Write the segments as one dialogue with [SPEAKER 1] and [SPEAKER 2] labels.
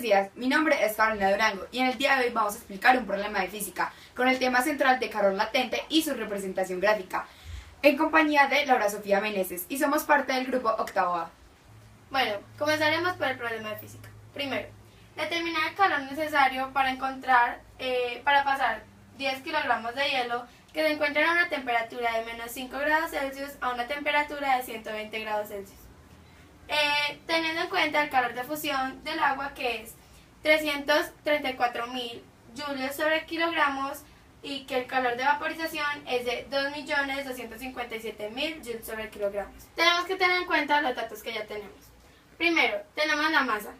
[SPEAKER 1] días, mi nombre es Carolina Durango y en el día de hoy vamos a explicar un problema de física con el tema central de calor latente y su representación gráfica, en compañía de Laura Sofía Meneses, y somos parte del grupo Octavo A.
[SPEAKER 2] Bueno, comenzaremos por el problema de física. Primero, determinar el calor necesario para pasar 10 kilogramos de hielo que se encuentran a una temperatura de menos 5 grados Celsius a una temperatura de 120 grados Celsius. Teniendo en cuenta el calor de fusión del agua, que es 334.000 julios sobre kilogramos, y que el calor de vaporización es de 2.257.000 joules sobre kilogramos. Tenemos que tener en cuenta los datos que ya tenemos. Primero, tenemos la masa,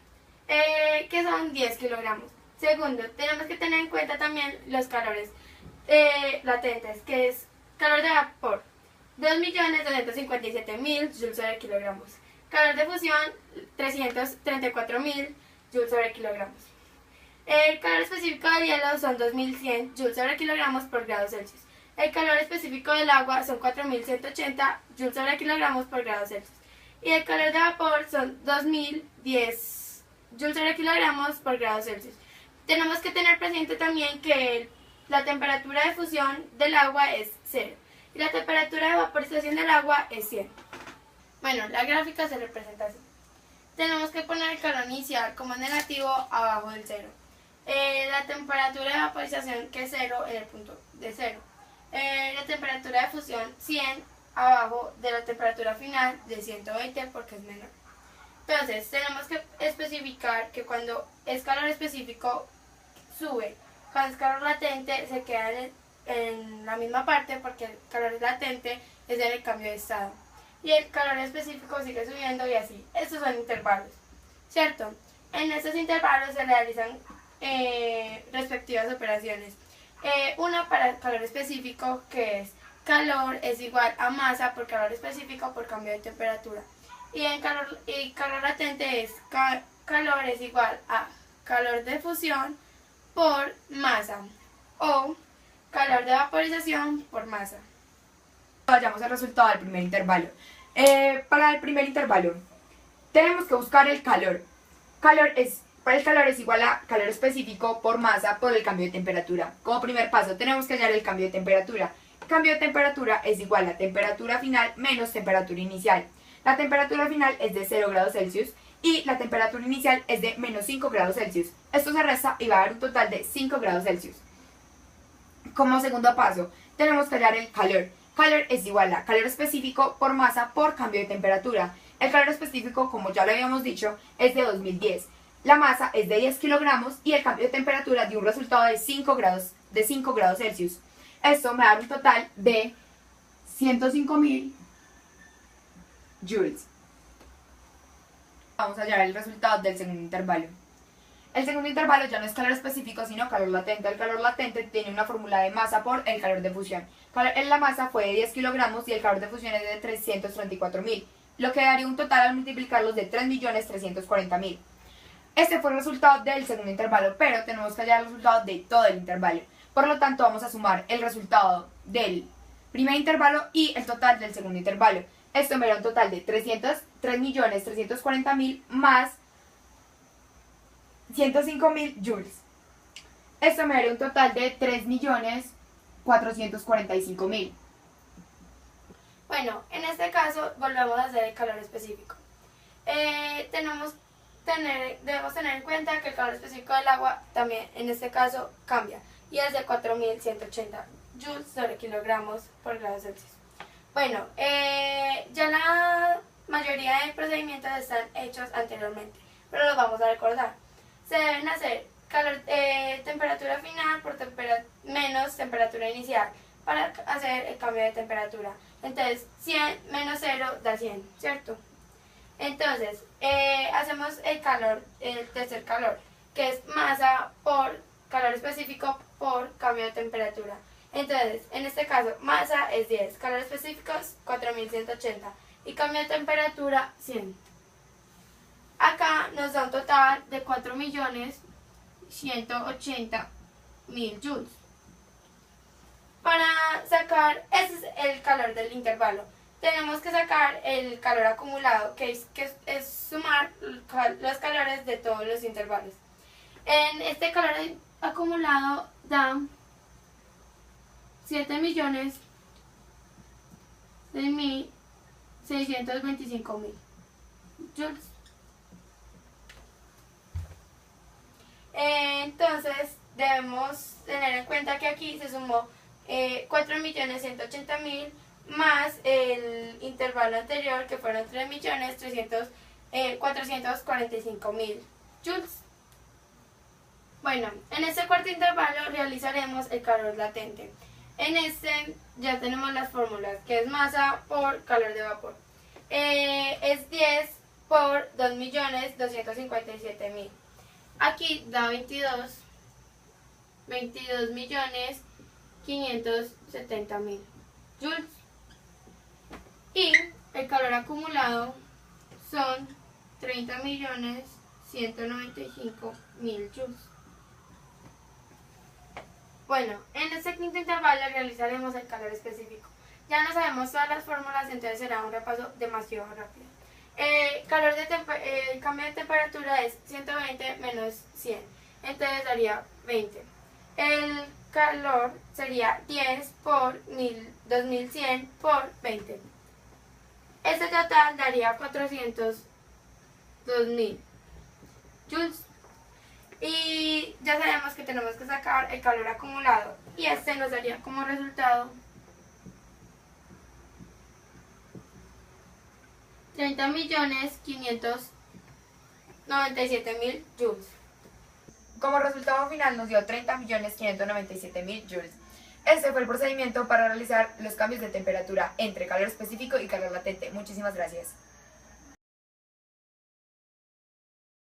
[SPEAKER 2] que son 10 kilogramos. Segundo, tenemos que tener en cuenta también los calores latentes, que es calor de vapor, 2.257.000 joules sobre kilogramos. Calor de fusión, 334.000 joules sobre kilogramos. El calor específico del hielo son 2.100 joules sobre kilogramos por grado Celsius. El calor específico del agua son 4.180 joules sobre kilogramos por grado Celsius. Y el calor de vapor son 2.010 joules sobre kilogramos por grado Celsius. Tenemos que tener presente también que la temperatura de fusión del agua es 0 y la temperatura de vaporización del agua es 100. Bueno, la gráfica se representa así. Tenemos que poner el calor inicial como negativo abajo del 0. La temperatura de vaporización, que es 0, en el punto de 0. La temperatura de fusión, 100, abajo de la temperatura final de 120 porque es menor. Entonces, tenemos que especificar que cuando es calor específico sube, cuando es calor latente se queda en la misma parte porque el calor latente es en el cambio de estado. Y el calor específico sigue subiendo y así. Estos son intervalos, ¿cierto? En estos intervalos se realizan respectivas operaciones. Una para el calor específico, que es calor es igual a masa por calor específico por cambio de temperatura. Y calor latente es calor es igual a calor de fusión por masa o calor de vaporización por masa.
[SPEAKER 1] Vayamos al resultado del primer intervalo. Para el primer intervalo tenemos que buscar el calor. El calor es igual a calor específico por masa por el cambio de temperatura. Como primer paso tenemos que hallar el cambio de temperatura. El cambio de temperatura es igual a temperatura final menos temperatura inicial. La temperatura final es de 0 grados Celsius y la temperatura inicial es de menos 5 grados Celsius. Esto se resta y va a dar un total de 5 grados Celsius. Como segundo paso tenemos que hallar el calor. Calor es igual a calor específico por masa por cambio de temperatura. El calor específico, como ya lo habíamos dicho, es de 2010. La masa es de 10 kilogramos y el cambio de temperatura dio un resultado de 5 grados Celsius. Esto me da un total de 105.000 joules. Vamos a hallar el resultado del segundo intervalo. El segundo intervalo ya no es calor específico, sino calor latente. El calor latente tiene una fórmula de masa por el calor de fusión. La masa fue de 10 kilogramos y el calor de fusión es de 334.000, lo que daría un total al multiplicarlos de 3.340.000. Este fue el resultado del segundo intervalo, pero tenemos que hallar el resultado de todo el intervalo. Por lo tanto, vamos a sumar el resultado del primer intervalo y el total del segundo intervalo. Esto me da un total de 3.340.000 más 105.000 joules. Esto me daría un total de 3.445.000.
[SPEAKER 2] Bueno, en este caso volvemos a hacer el calor específico. Debemos tener en cuenta que el calor específico del agua también en este caso cambia y es de 4.180 joules sobre kilogramos por grado Celsius. Bueno, ya la mayoría de procedimientos están hechos anteriormente, pero los vamos a recordar. Se deben hacer temperatura final por menos temperatura inicial para hacer el cambio de temperatura. Entonces, 100 menos 0 da 100, ¿cierto? Entonces, hacemos el tercer calor, que es masa por calor específico por cambio de temperatura. Entonces, en este caso, masa es 10, calor específico es 4.180 y cambio de temperatura 100. Acá nos da un total de 4.180.000 joules. Para sacar, ese es el calor del intervalo. Tenemos que sacar el calor acumulado, que es sumar los calores de todos los intervalos. En este calor acumulado da 7.625.000 joules. Entonces debemos tener en cuenta que aquí se sumó 4.180.000 más el intervalo anterior, que fueron 3.445.000 joules. Bueno, en este cuarto intervalo realizaremos el calor latente. En este ya tenemos las fórmulas, que es masa por calor de vapor. Es 10 por 2.257.000. Aquí da 22.570.000 joules. Y el calor acumulado son 30.195.000 joules. Bueno, en este quinto intervalo realizaremos el calor específico. Ya no sabemos todas las fórmulas, entonces será un repaso demasiado rápido. El cambio de temperatura es 120 menos 100, entonces daría 20. El calor sería 10 por 2100 por 20. Este total daría 402.000 joules. Y ya sabemos que tenemos que sacar el calor acumulado, y este nos daría como resultado 30.597.000 joules.
[SPEAKER 1] Como resultado final nos dio 30.597.000 joules. Este fue el procedimiento para realizar los cambios de temperatura entre calor específico y calor latente. Muchísimas gracias.